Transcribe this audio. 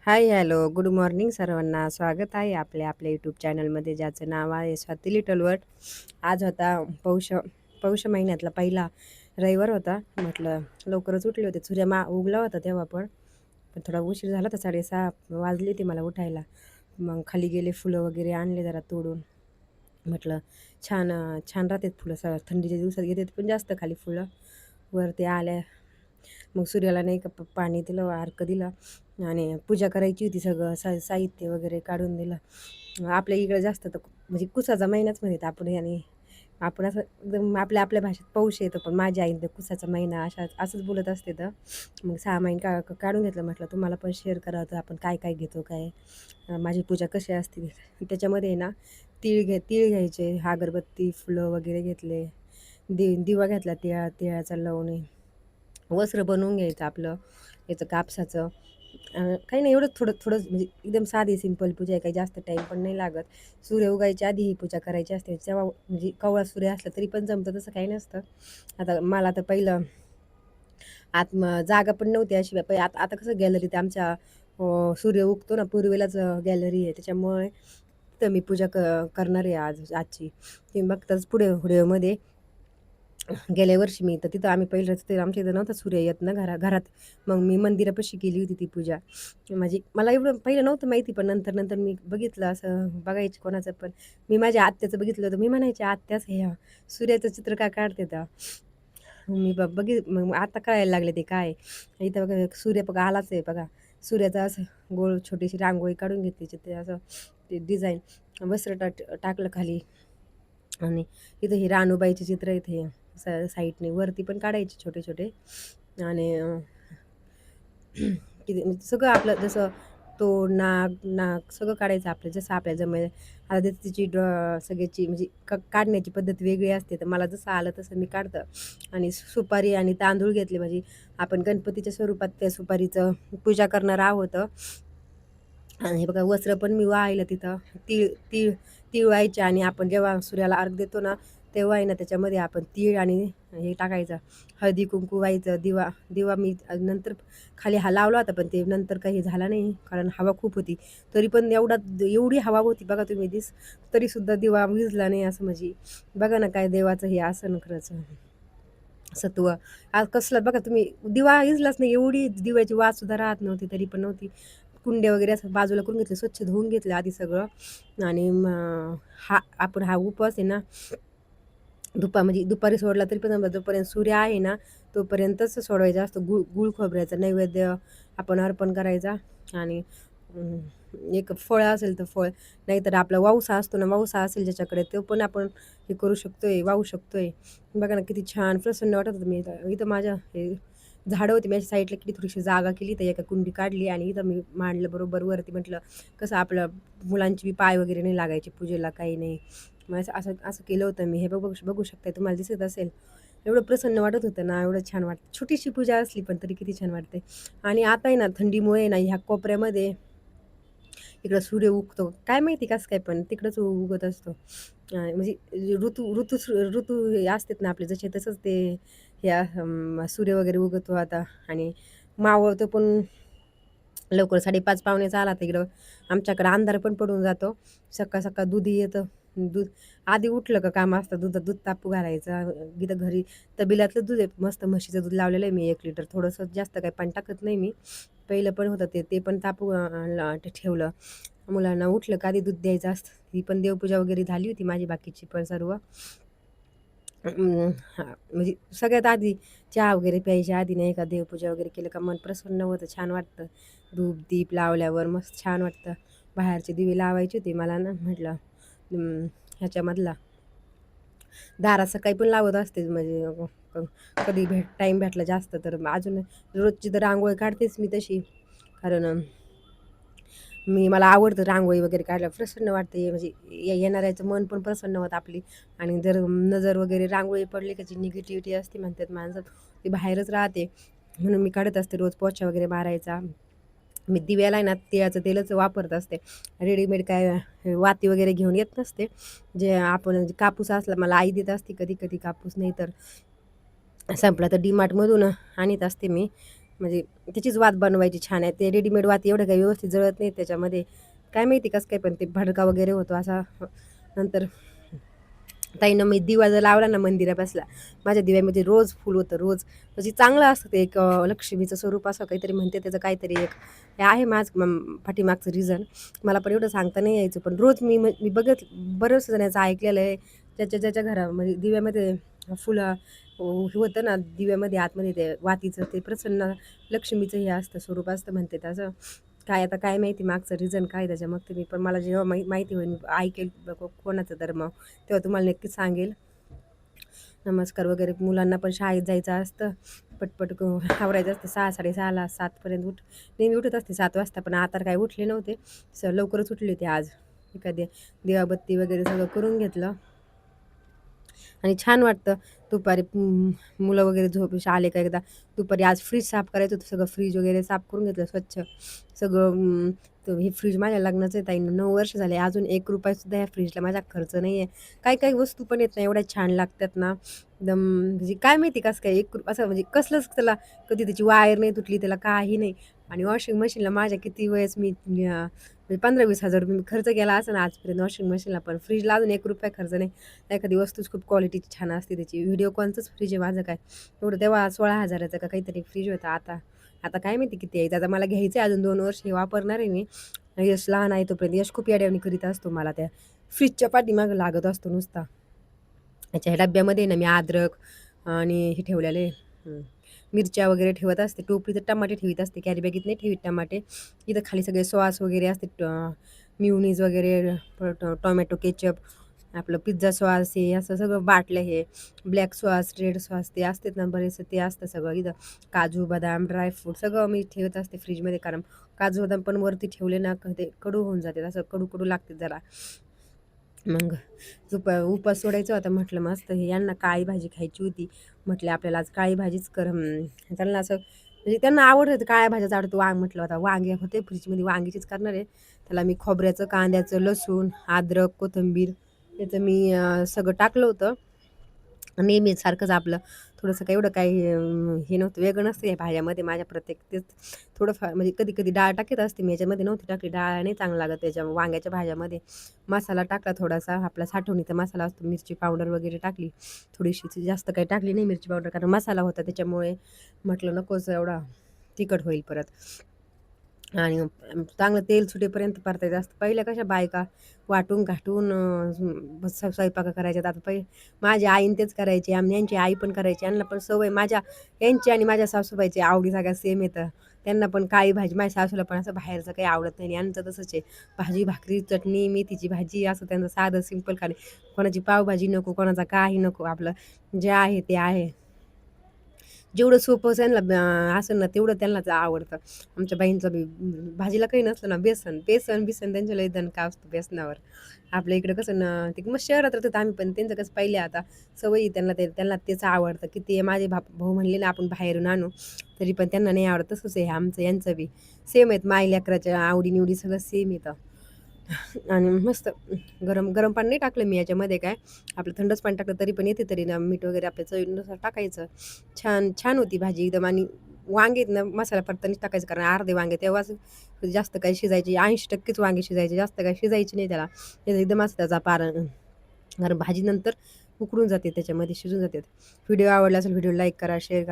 हाय, hello, good morning सर्वांना. स्वागत आहे आपल्या यूट्यूब चॅनलमध्ये ज्याचं नाव आहे स्वाती लिटल वर्ल्ड. आज होता पौष महिन्यातला पहिला रविवार होता. म्हटलं लवकरच उठले होते. सूर्य उगला होता तेव्हा पण थोडा उशीर झाला तर 6:30 वाजले ते मला उठायला. मग खाली गेले, फुलं वगैरे आणले जरा तोडून. म्हटलं छान राहतात फुलं, थंडीच्या दिवसात घेतात पण जास्त खाली फुलं. वरती आल्या, मग सूर्याला नाही का पाणी दिलं, अर्घ्य दिला आणि पूजा करायची होती. सगळं साहित्य वगैरे काढून दिलं. आपल्या इकडे जास्त तर म्हणजे कुसाचा महिनाच म्हणतात आपण, आणि आपण असं एकदम आपल्या भाषेत पौष येतं, पण माझ्या आईने कुसाचा महिना असंच बोलत असते. तर मग 6 महिने काढून घेतलं. म्हटलं तुम्हाला पण शेअर करावं तर आपण काय काय घेतो, काय माझी पूजा कशी असते. त्याच्यामध्ये आहे ना, तीळ घ्यायचे, अगरबत्ती, फुलं वगैरे घेतले, दिवा घेतला, तिळाचा लावून, वस्त्र बनवून घ्यायचं आपलं याचं कापसाचं. काही नाही, एवढं थोडं थोडं म्हणजे एकदम साधी सिंपल पूजा आहे, काही जास्त टाईम पण नाही लागत. सूर्य उगायच्या आधी ही पूजा करायची असते. तेव्हा म्हणजे कवळा सूर्य असला तरी पण जमतं, तसं काही नसतं. आता मला तर पहिलं जागा पण नव्हती अशी. आता आता कसं गॅलरीत आमच्या सूर्य उगतो ना, पूर्वेलाच गॅलरी आहे, त्याच्यामुळे तर मी पूजा करणार आहे आजची. ते बघताच पुढे व्हिडिओमध्ये. गेल्या वर्षी मी तर तिथं आम्ही पहिलं तिथे आमच्या इथं नव्हता सूर्य येत ना घरात. मग मी मंदिरापाशी केली होती ती पूजा. म्हणजे मला एवढं पहिलं नव्हतं माहिती, पण नंतर नंतर मी बघितलं, असं बघायची कोणाचं पण. मी माझ्या आत्याचं बघितलं होतं. मी म्हणायचे, आत्याच हे सूर्याचं चित्र का काढते तर. मी मग आता कळायला लागले ते काय. इथं बघा, सूर्य बघा आलाच आहे बघा. सूर्याचं असं गोल छोटीशी रांगोळी काढून घेतली, ते असं ते डिझाईन वस्त्र टाकलं खाली. आणि इथं हे रानूबाईचे चित्र इथे साईडने वरती पण काढायचे छोटे छोटे. आणि किती म्हणजे सगळं आपलं जसं तोंड, नाक सगळं काढायचं आपलं, जसं आपल्या जमेल. आता तिची सगळ्याची म्हणजे काढण्याची पद्धत वेगळी असते, तर मला जसं आलं तसं मी काढतं. आणि सुपारी आणि तांदूळ घेतले, म्हणजे आपण गणपतीच्या स्वरूपात त्या सुपारीचं पूजा करणार आहोत. आणि हे बघा, वस्त्र पण मी वाहिलं तिथं. तीळ तीळ तीळ व्हायचे, आणि आपण जेव्हा सूर्याला अर्घ देतो ना, तेव्हा आहे ना त्याच्यामध्ये आपण तीळ आणि हे टाकायचं, हळदी कुंकू व्हायचं. दिवा दिवा मी नंतर खाली लावला होता, पण ते नंतर काही झाला नाही, कारण हवा खूप होती. तरी पण एवढी हवा होती बघा तुम्ही, तरीसुद्धा दिवा विझला नाही. असं म्हणजे बघा ना, काय देवाचं हे असं खरंच सत्व. आज कसलं बघा तुम्ही, दिवा विझलाच नाही, एवढी दिव्याची वास सुद्धा राहत नव्हती, तरी पण नव्हती. कुंड्या वगैरे असं बाजूला करून घेतले, स्वच्छ धुवून घेतले आधी सगळं. आणि आपण हा उपवास आहे ना, म्हणजे दुपारी सोडला तरी पण जोपर्यंत सूर्य आहे ना, तोपर्यंतच सोडवायचा असतो. गुळ खोबऱ्याचा नैवेद्य आपण अर्पण करायचा. आणि एक फळ असेल तर फळ, नाहीतर आपला वौसा असतो ना, वौसा असेल ज्याच्याकडे, तो पण आपण हे करू शकतोय, वाहू शकतोय. बघा ना, किती छान प्रसन्न वाटत होतं. मी इथं माझ्या हे झाडं होती माझ्या साईडला, किती थोडीशी जागा केली, तर एका कुंडी काढली आणि इथं मी मांडलं बरोबर वरती. म्हटलं कसं आपलं मुलांची बी पाय वगैरे नाही लागायचे पूजेला, काही नाही. मग असं असं असं केलं होतं मी. हे बघू शकताय, तुम्हाला दिसत असेल. एवढं प्रसन्न वाटत होतं ना, एवढं छान वाटतं. छोटीशी पूजा असली पण तरी किती छान वाटते. आणि आता आहे ना, थंडीमुळे ना ह्या कोपऱ्यामध्ये इकडं सूर्य उगतो, काय माहिती कसं काय, पण तिकडंच उगत असतो. म्हणजे ऋतू हे असतात ना आपले जसे, तसंच ते सूर्य वगैरे उगवतो आता. आणि मावळतो पण लवकर. 5:30 पावणेचा आला तर इकडं आमच्याकडं अंधार पण पडून जातो. सकाळ सकाळ दूधही येतं. दूध आधी उठलं का काम असतं, दूध तापू घालायचं. इथं घरी तबिलातलं दूध आहे, मस्त म्हशीचं दूध लावलेलं आहे मी 1 लिटर. थोडंसं जास्त काही पाणी टाकत नाही मी. पहिलं पण होतं ते पण तापू ठेवलं. मुलांना उठलं का आधी दूध द्यायचं असतं. ही पण देवपूजा वगैरे झाली होती माझी, बाकीची पण सर्व. म्हणजे सगळ्यात आधी चहा वगैरे प्यायच्या आधी नाही का, देवपूजा वगैरे केलं का मन प्रसन्न होतं, छान वाटतं. धूप दीप लावल्यावर मस्त छान वाटतं. बाहेरचे दिवे लावायचे होते मला ना, म्हटलं ह्याच्यामधला दारात सकाळी पण लावत असते. म्हणजे कधी टाईम भेटला जास्त तर अजून रोजची तर रांगोळी काढतेच मी तशी. कारण मला आवडतं रांगोळी वगैरे काढायला, प्रसन्न वाटते. म्हणजे येणाऱ्याचं मन पण प्रसन्न होतं आपली. आणि जर नजर वगैरे रांगोळी पडली का, जी निगेटिव्हिटी असते म्हणतात माणसात, ती बाहेरच राहते. म्हणून मी काढत असते रोज, पोछा वगैरे मारायचा. मी दिव्याला आहे ना तिळाचं तेलच वापरत असते. रेडीमेड काय वाती वगैरे घेऊन येत नसते. जे आपण कापूस असला, मला आई देत असते कधी कधी कापूस, नाही तर संपला तर डीमार्टमधून आणत असते मी. म्हणजे त्याचीच वात बनवायची छान आहे. ते रेडीमेड वात एवढं काही व्यवस्थित जळत नाही त्याच्यामध्ये. काय माहिती कसं काय, पण ते भडका वगैरे होतो असा. नंतर ताईनं मी दिवा जर लावला ना मंदिरापासला, माझ्या दिव्यामध्ये रोज फुल होतं रोज. म्हणजे चांगलं असतं ते एक लक्ष्मीचं स्वरूप असं काहीतरी म्हणते, त्याचं काहीतरी एक हे आहे पाठीमागचं रिझन. मला पण एवढं सांगता नाही यायचं. पण रोज मी बघत बऱ्याच जणांचं ऐकलेलं आहे. ज्याच्या ज्याच्या घरामध्ये दिव्यामध्ये फुलं हे होतं ना, दिव्यामध्ये आतमध्ये ते वातीचं ते प्रसन्न लक्ष्मीचं हे असतं, स्वरूप असतं म्हणते असं. काय आता काय माहिती मागचं रिझन काय त्याच्या, मग तुम्ही पण मला जेव्हा माहिती होईल, मी ऐकेल कोणाचा धर्म, तेव्हा तुम्हाला नक्कीच सांगेल. नमस्कार वगैरे मुलांना पण शाळेत जायचं असतं, पटपट आवरायचं असतं. 6:30 7पर्यंत नेहमी उठत असते 7 वाजता, पण आता काय उठले नव्हते. लवकरच उठले होते आज. एखादी दिवाबत्ती वगैरे सगळं करून घेतलं आणि छान वाटतं दुपारी. मुलं वगैरे आले का एकदा दुपारी, आज फ्रीज साफ करायचं होतं, सगळं फ्रीज वगैरे साफ करून घेतलं स्वच्छ सगळं. हे फ्रीज माझ्या लग्नाचं आहे ताई, 9 वर्ष झाले, अजून ₹1 या फ्रीजला माझा खर्च नाही आहे. काही काही वस्तू पण येत नाही, एवढ्या छान लागतात ना एकदम. म्हणजे काय माहिती कसं काय असं, म्हणजे कसलंच त्याला, कधी त्याची वायर नाही तुटली, त्याला काही नाही. आणि वॉशिंग मशीनला माझ्या किती वेळेस मी म्हणजे 15-20 हजार रुपये मी खर्च केला असं ना आजपर्यंत वॉशिंग मशीनला, पण फ्रीजला अजून ₹1 खर्च नाही. एखादी वस्तूच खूप क्वालिटीची छान असते त्याची. व्हिडिओकॉनचंच फ्रीज आहे माझं काय, एवढं तेव्हा 16,000चा का काहीतरी फ्रीज होता. आता आता काय माहिती किती आहे. आता मला घ्यायचं आहे, अजून 2 वर्ष हे वापरणार आहे मी. यश लहान आहे तोपर्यंत. यश खूप येड्यावानी करीत असतो, मला त्या फ्रीजच्या पाठीमागं लागत असतो नुसता. ह्याच्या डब्यामध्ये ना मी अद्रक आणि हे ठेवलेले मिरच्या वगैरे ठेवत असते. टोपलीत टमाटे ठेवीत असते, कॅरी बॅगेत नाही ठेवीत टमाटे. इथं खाली सगळे सॉस वगैरे असते, मिओनीज वगैरे, टोमॅटो केचप, आपलं पिझ्झा सॉस, हे असं सगळं बाटलं. हे ब्लॅक सॉस, रेड सॉस ते असतात ना बरेचसे, ते असतं सगळं इथं. काजू, बदाम, ड्रायफ्रूट सगळं मी ठेवत असते फ्रीजमध्ये, कारण काजू बदाम पण वरती ठेवले ना ते कडू होऊन जाते, असं कडू कडू लागते जरा. मग उपास सोडायचा होता, म्हटलं मस्त हे यांना काळी भाजी खायची होती. म्हटलं आपल्याला आज काळी भाजीच कर. त्यांना असं म्हणजे त्यांना आवडतं, काळ्या भाज्याच आवडतं. म्हटलं होता वांगे होते फ्रीजमध्ये, वांगीचीच करणार आहे. त्याला मी खोबऱ्याचं, कांद्याचं, लसूण, अद्रक, कोथिंबीर याचं मी सगळं टाकलं होतं. नेहमी सारखंच आपलं थोडंसं, काही एवढं काही हे नव्हतं, वेगळं नसतं या भाज्यामध्ये माझ्या. प्रत्येक तेच थोडंफार म्हणजे कधी कधी डाळ टाकत असते मी, याच्यामध्ये नव्हती टाकली डाळ, नाही चांगलं लागत त्याच्या वांग्याच्या भाज्यामध्ये. मसाला टाकला थोडासा, आपला साठवणीचा मसाला असतो, मिरची पावडर वगैरे टाकली थोडीशी, जास्त काही टाकली नाही मिरची पावडर, कारण मसाला होता त्याच्यामुळे. म्हटलं नकोच एवढा तिखट होईल परत. आणि चांगलं तेल सुटेपर्यंत परतायचं असतं. पहिल्या कशा बायका वाटून घाटून स्वयंपाक करायच्यात. आता माझी आईन तेच करायची, यांची आई पण करायची, यांना पण सवय. यांची आणि माझ्या सासूबाईची आवडी सगळ्या सेम येतं. त्यांना पण काळी भाजी, माझ्या सासूला पण असं बाहेरचं काही आवडत नाही, यांचं तसंच आहे. भाजी, भाकरी, चटणी, मेथीची भाजी, असं त्यांचं साधं सिंपल खाणे. कोणाची पावभाजी नको, कोणाचा काही नको, आपलं जे आहे ते आहे. जेवढं सोपं त्यांना असेल ना तेवढं त्यांनाच आवडतं. आमच्या बाईंचं बी भाजीला काही नसलं ना, बेसन बिसन त्यांच्या लय दणका असतो बेसनावर. आपल्या इकडं कसं ना, ते मग शहरात राहतात आम्ही, पण त्यांचं कसं पहिले आता सवयी त्यांना तेच आवडतं. किती माझे भाऊ म्हणले ना आपण बाहेरून आणू, तरी पण त्यांना नाही आवडत. तसंच आहे आमचं यांचं बी सेम आहेत. माई लेकराच्या आवडी सगळं सेम येतं. आणि मस्त गरम गरम पाणी नाही टाकलं मी याच्यामध्ये, काय आपलं थंडच पाणी टाकलं तरी पण येते. तरी ना मीठ वगैरे आपल्या चवीनुसार टाकायचं. छान छान होती भाजी एकदम. आणि वांगे ना मसाला परतानीच टाकायचं, कारण अर्धे वांगे तेव्हाच जास्त काही शिजायची, 80%च वांगे शिजायचे, जास्त काही शिजायची नाही त्याला. एकदम असं त्याचा पार, कारण भाजी नंतर उकडून जाते त्याच्यामध्ये, शिजून जाते. व्हिडिओ आवडला असेल, व्हिडिओ लाईक करा, शेअर करा.